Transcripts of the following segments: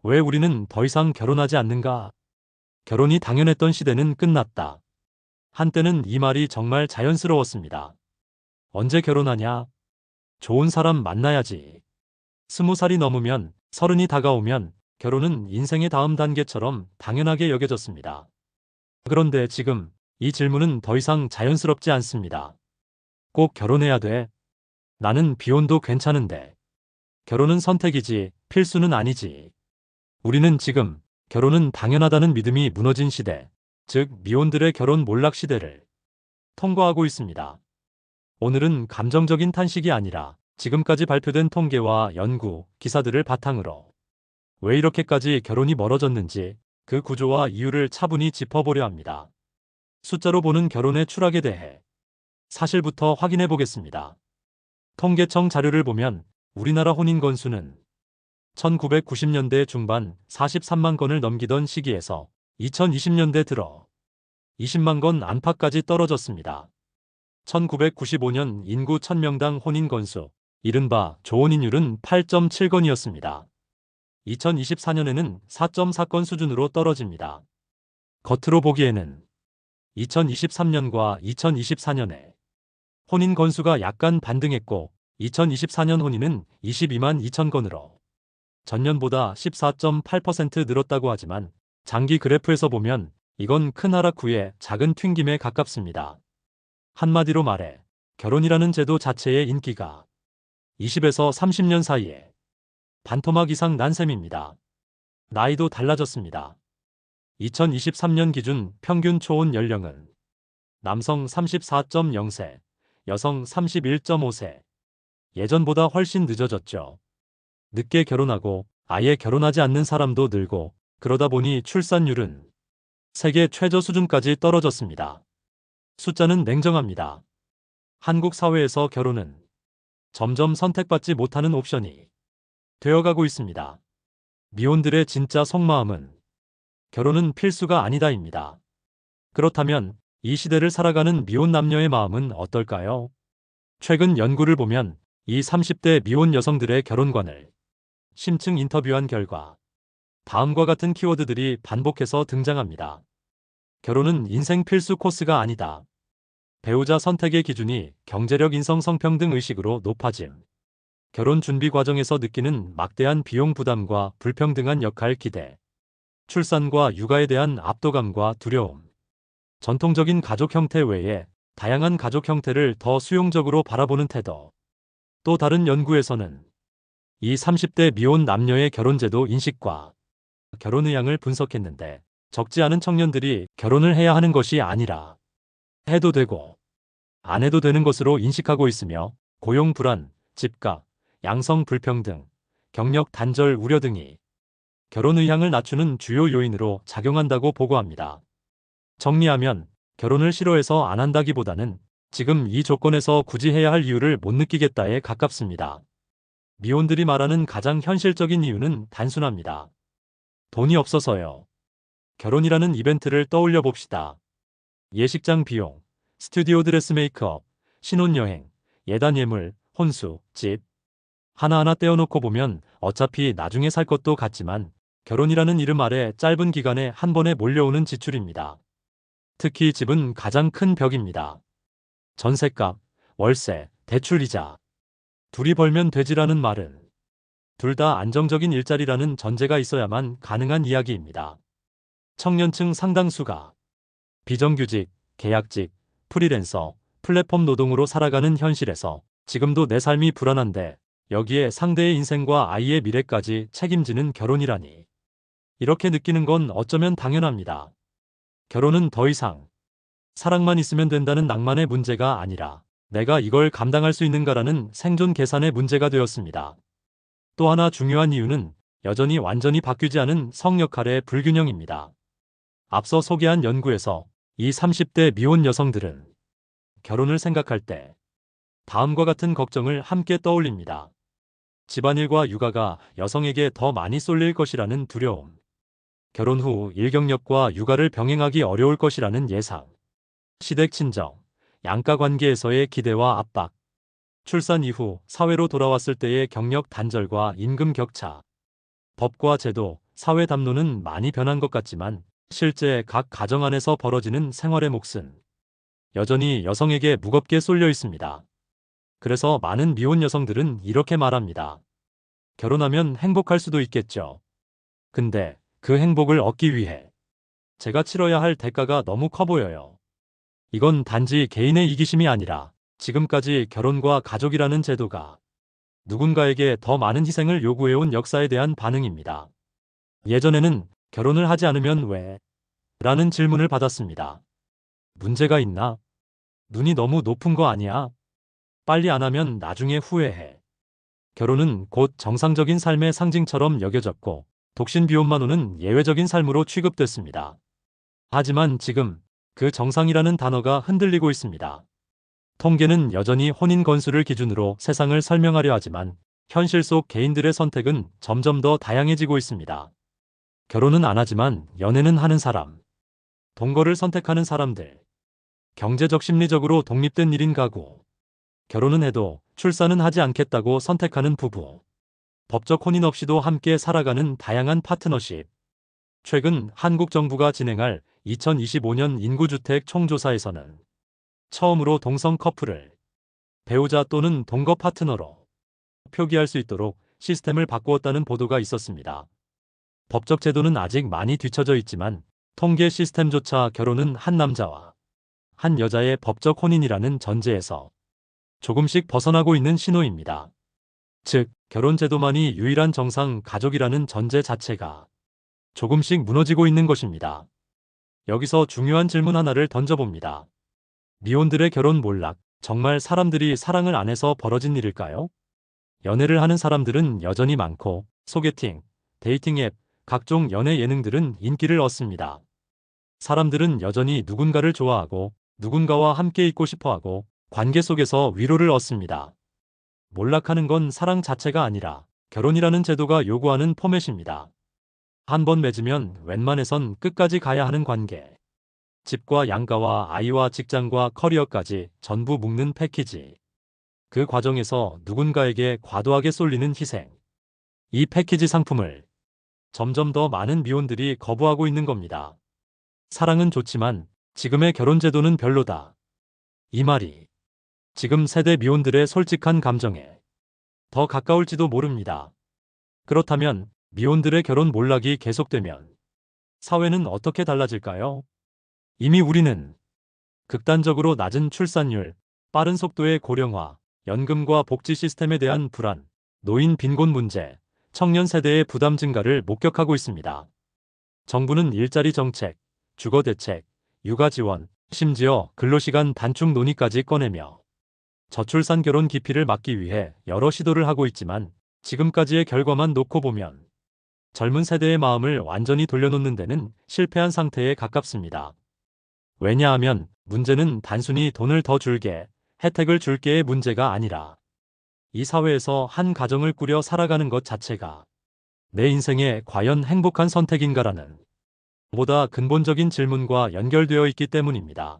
왜 우리는 더 이상 결혼하지 않는가? 결혼이 당연했던 시대는 끝났다. 한때는 이 말이 정말 자연스러웠습니다. 언제 결혼하냐? 좋은 사람 만나야지. 20살이 넘으면, 30이 다가오면 결혼은 인생의 다음 단계처럼 당연하게 여겨졌습니다. 그런데 지금 이 질문은 더 이상 자연스럽지 않습니다. 꼭 결혼해야 돼? 나는 비혼도 괜찮은데. 결혼은 선택이지, 필수는 아니지. 우리는 지금 결혼은 당연하다는 믿음이 무너진 시대, 즉 미혼들의 결혼 몰락 시대를 통과하고 있습니다. 오늘은 감정적인 탄식이 아니라 지금까지 발표된 통계와 연구, 기사들을 바탕으로 왜 이렇게까지 결혼이 멀어졌는지 그 구조와 이유를 차분히 짚어보려 합니다. 숫자로 보는 결혼의 추락에 대해 사실부터 확인해 보겠습니다. 통계청 자료를 보면 우리나라 혼인 건수는 1990년대 중반 43만 건을 넘기던 시기에서 2020년대 들어 20만 건 안팎까지 떨어졌습니다. 1995년 인구 1000명당 혼인 건수, 이른바 조혼인율은 8.7건이었습니다. 2024년에는 4.4건 수준으로 떨어집니다. 겉으로 보기에는 2023년과 2024년에 혼인 건수가 약간 반등했고 2024년 혼인은 22만 2천 건으로 전년보다 14.8% 늘었다고 하지만 장기 그래프에서 보면 이건 큰 하락 후에 작은 튕김에 가깝습니다. 한마디로 말해 결혼이라는 제도 자체의 인기가 20에서 30년 사이에 반토막 이상 난 셈입니다. 나이도 달라졌습니다. 2023년 기준 평균 초혼 연령은 남성 34.0세, 여성 31.5세. 예전보다 훨씬 늦어졌죠. 늦게 결혼하고 아예 결혼하지 않는 사람도 늘고 그러다 보니 출산율은 세계 최저 수준까지 떨어졌습니다. 숫자는 냉정합니다. 한국 사회에서 결혼은 점점 선택받지 못하는 옵션이 되어가고 있습니다. 미혼들의 진짜 속마음은 결혼은 필수가 아니다입니다. 그렇다면 이 시대를 살아가는 미혼 남녀의 마음은 어떨까요? 최근 연구를 보면 이 30대 미혼 여성들의 결혼관을 심층 인터뷰한 결과 다음과 같은 키워드들이 반복해서 등장합니다. 결혼은 인생 필수 코스가 아니다. 배우자 선택의 기준이 경제력, 인성, 성평등 의식으로 높아짐. 결혼 준비 과정에서 느끼는 막대한 비용 부담과 불평등한 역할 기대. 출산과 육아에 대한 압도감과 두려움. 전통적인 가족 형태 외에 다양한 가족 형태를 더 수용적으로 바라보는 태도. 또 다른 연구에서는 이 30대 미혼 남녀의 결혼제도 인식과 결혼 의향을 분석했는데 적지 않은 청년들이 결혼을 해야 하는 것이 아니라 해도 되고 안 해도 되는 것으로 인식하고 있으며 고용 불안, 집값, 양성 불평등, 경력 단절 우려 등이 결혼 의향을 낮추는 주요 요인으로 작용한다고 보고합니다. 정리하면 결혼을 싫어해서 안 한다기보다는 지금 이 조건에서 굳이 해야 할 이유를 못 느끼겠다에 가깝습니다. 미혼들이 말하는 가장 현실적인 이유는 단순합니다. 돈이 없어서요. 결혼이라는 이벤트를 떠올려 봅시다. 예식장 비용, 스튜디오 드레스 메이크업, 신혼여행, 예단 예물, 혼수, 집. 하나하나 떼어놓고 보면 어차피 나중에 살 것도 같지만 결혼이라는 이름 아래 짧은 기간에 한 번에 몰려오는 지출입니다. 특히 집은 가장 큰 벽입니다. 전셋값, 월세, 대출이자. 둘이 벌면 되지라는 말은 둘 다 안정적인 일자리라는 전제가 있어야만 가능한 이야기입니다. 청년층 상당수가 비정규직, 계약직, 프리랜서, 플랫폼 노동으로 살아가는 현실에서 지금도 내 삶이 불안한데 여기에 상대의 인생과 아이의 미래까지 책임지는 결혼이라니. 이렇게 느끼는 건 어쩌면 당연합니다. 결혼은 더 이상 사랑만 있으면 된다는 낭만의 문제가 아니라 내가 이걸 감당할 수 있는가라는 생존 계산의 문제가 되었습니다. 또 하나 중요한 이유는 여전히 완전히 바뀌지 않은 성 역할의 불균형입니다. 앞서 소개한 연구에서 이 30대 미혼 여성들은 결혼을 생각할 때 다음과 같은 걱정을 함께 떠올립니다. 집안일과 육아가 여성에게 더 많이 쏠릴 것이라는 두려움. 결혼 후 일경력과 육아를 병행하기 어려울 것이라는 예상. 시댁 친정, 양가 관계에서의 기대와 압박. 출산 이후 사회로 돌아왔을 때의 경력 단절과 임금 격차. 법과 제도, 사회 담론은 많이 변한 것 같지만 실제 각 가정 안에서 벌어지는 생활의 몫은 여전히 여성에게 무겁게 쏠려 있습니다. 그래서 많은 미혼 여성들은 이렇게 말합니다. 결혼하면 행복할 수도 있겠죠. 근데 그 행복을 얻기 위해 제가 치러야 할 대가가 너무 커 보여요. 이건 단지 개인의 이기심이 아니라 지금까지 결혼과 가족이라는 제도가 누군가에게 더 많은 희생을 요구해온 역사에 대한 반응입니다. 예전에는 결혼을 하지 않으면 왜? 라는 질문을 받았습니다. 문제가 있나? 눈이 너무 높은 거 아니야? 빨리 안 하면 나중에 후회해. 결혼은 곧 정상적인 삶의 상징처럼 여겨졌고 독신 비혼만호는 예외적인 삶으로 취급됐습니다. 하지만 지금 그 정상이라는 단어가 흔들리고 있습니다. 통계는 여전히 혼인 건수를 기준으로 세상을 설명하려 하지만 현실 속 개인들의 선택은 점점 더 다양해지고 있습니다. 결혼은 안 하지만 연애는 하는 사람, 동거를 선택하는 사람들, 경제적 심리적으로 독립된 1인 가구, 결혼은 해도 출산은 하지 않겠다고 선택하는 부부, 법적 혼인 없이도 함께 살아가는 다양한 파트너십. 최근 한국 정부가 진행할 2025년 인구주택 총조사에서는 처음으로 동성 커플을 배우자 또는 동거 파트너로 표기할 수 있도록 시스템을 바꾸었다는 보도가 있었습니다. 법적 제도는 아직 많이 뒤처져 있지만 통계 시스템조차 결혼은 한 남자와 한 여자의 법적 혼인이라는 전제에서 조금씩 벗어나고 있는 신호입니다. 즉, 결혼 제도만이 유일한 정상 가족이라는 전제 자체가 조금씩 무너지고 있는 것입니다. 여기서 중요한 질문 하나를 던져봅니다. 미혼들의 결혼 몰락, 정말 사람들이 사랑을 안 해서 벌어진 일일까요? 연애를 하는 사람들은 여전히 많고 소개팅, 데이팅 앱, 각종 연애 예능들은 인기를 얻습니다. 사람들은 여전히 누군가를 좋아하고 누군가와 함께 있고 싶어하고 관계 속에서 위로를 얻습니다. 몰락하는 건 사랑 자체가 아니라 결혼이라는 제도가 요구하는 포맷입니다. 한 번 맺으면 웬만해선 끝까지 가야 하는 관계. 집과 양가와 아이와 직장과 커리어까지 전부 묶는 패키지. 그 과정에서 누군가에게 과도하게 쏠리는 희생. 이 패키지 상품을 점점 더 많은 미혼들이 거부하고 있는 겁니다. 사랑은 좋지만 지금의 결혼 제도는 별로다. 이 말이 지금 세대 미혼들의 솔직한 감정에 더 가까울지도 모릅니다. 그렇다면 미혼들의 결혼 몰락이 계속되면 사회는 어떻게 달라질까요? 이미 우리는 극단적으로 낮은 출산율, 빠른 속도의 고령화, 연금과 복지 시스템에 대한 불안, 노인 빈곤 문제, 청년 세대의 부담 증가를 목격하고 있습니다. 정부는 일자리 정책, 주거 대책, 육아 지원, 심지어 근로시간 단축 논의까지 꺼내며 저출산 결혼 기피를 막기 위해 여러 시도를 하고 있지만 지금까지의 결과만 놓고 보면 젊은 세대의 마음을 완전히 돌려놓는 데는 실패한 상태에 가깝습니다. 왜냐하면 문제는 단순히 돈을 더 줄게, 혜택을 줄게의 문제가 아니라 이 사회에서 한 가정을 꾸려 살아가는 것 자체가 내 인생에 과연 행복한 선택인가라는 보다 근본적인 질문과 연결되어 있기 때문입니다.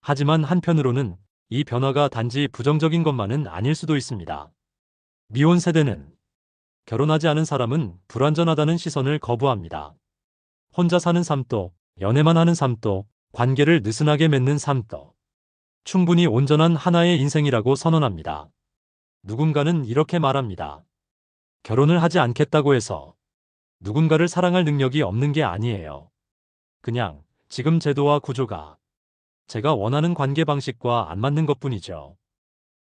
하지만 한편으로는 이 변화가 단지 부정적인 것만은 아닐 수도 있습니다. 미혼 세대는 결혼하지 않은 사람은 불완전하다는 시선을 거부합니다. 혼자 사는 삶도, 연애만 하는 삶도, 관계를 느슨하게 맺는 삶도 충분히 온전한 하나의 인생이라고 선언합니다. 누군가는 이렇게 말합니다. 결혼을 하지 않겠다고 해서 누군가를 사랑할 능력이 없는 게 아니에요. 그냥 지금 제도와 구조가 제가 원하는 관계 방식과 안 맞는 것뿐이죠.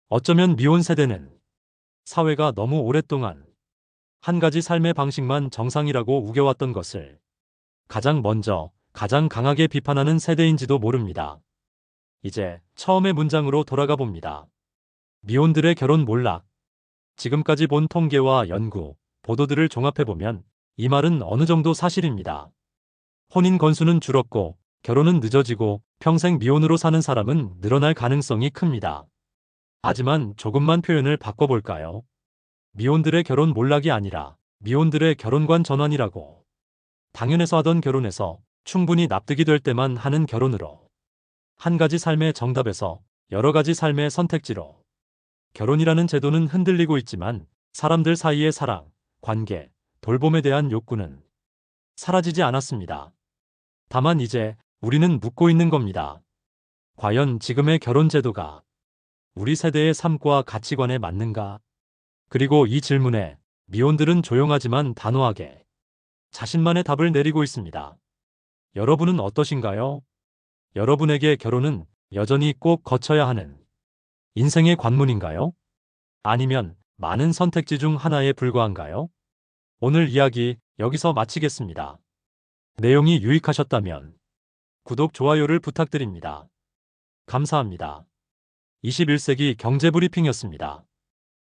어쩌면 미혼 세대는 사회가 너무 오랫동안 한 가지 삶의 방식만 정상이라고 우겨왔던 것을 가장 먼저, 가장 강하게 비판하는 세대인지도 모릅니다. 이제 처음의 문장으로 돌아가 봅니다. 미혼들의 결혼 몰락. 지금까지 본 통계와 연구, 보도들을 종합해보면 이 말은 어느 정도 사실입니다. 혼인 건수는 줄었고 결혼은 늦어지고 평생 미혼으로 사는 사람은 늘어날 가능성이 큽니다. 하지만 조금만 표현을 바꿔볼까요? 미혼들의 결혼 몰락이 아니라 미혼들의 결혼관 전환이라고. 당연해서 하던 결혼에서 충분히 납득이 될 때만 하는 결혼으로. 한 가지 삶의 정답에서 여러 가지 삶의 선택지로. 결혼이라는 제도는 흔들리고 있지만 사람들 사이의 사랑, 관계, 돌봄에 대한 욕구는 사라지지 않았습니다. 다만 이제 우리는 묻고 있는 겁니다. 과연 지금의 결혼 제도가 우리 세대의 삶과 가치관에 맞는가? 그리고 이 질문에 미혼들은 조용하지만 단호하게 자신만의 답을 내리고 있습니다. 여러분은 어떠신가요? 여러분에게 결혼은 여전히 꼭 거쳐야 하는 인생의 관문인가요? 아니면 많은 선택지 중 하나에 불과한가요? 오늘 이야기 여기서 마치겠습니다. 내용이 유익하셨다면 구독, 좋아요를 부탁드립니다. 감사합니다. 21세기 경제브리핑이었습니다.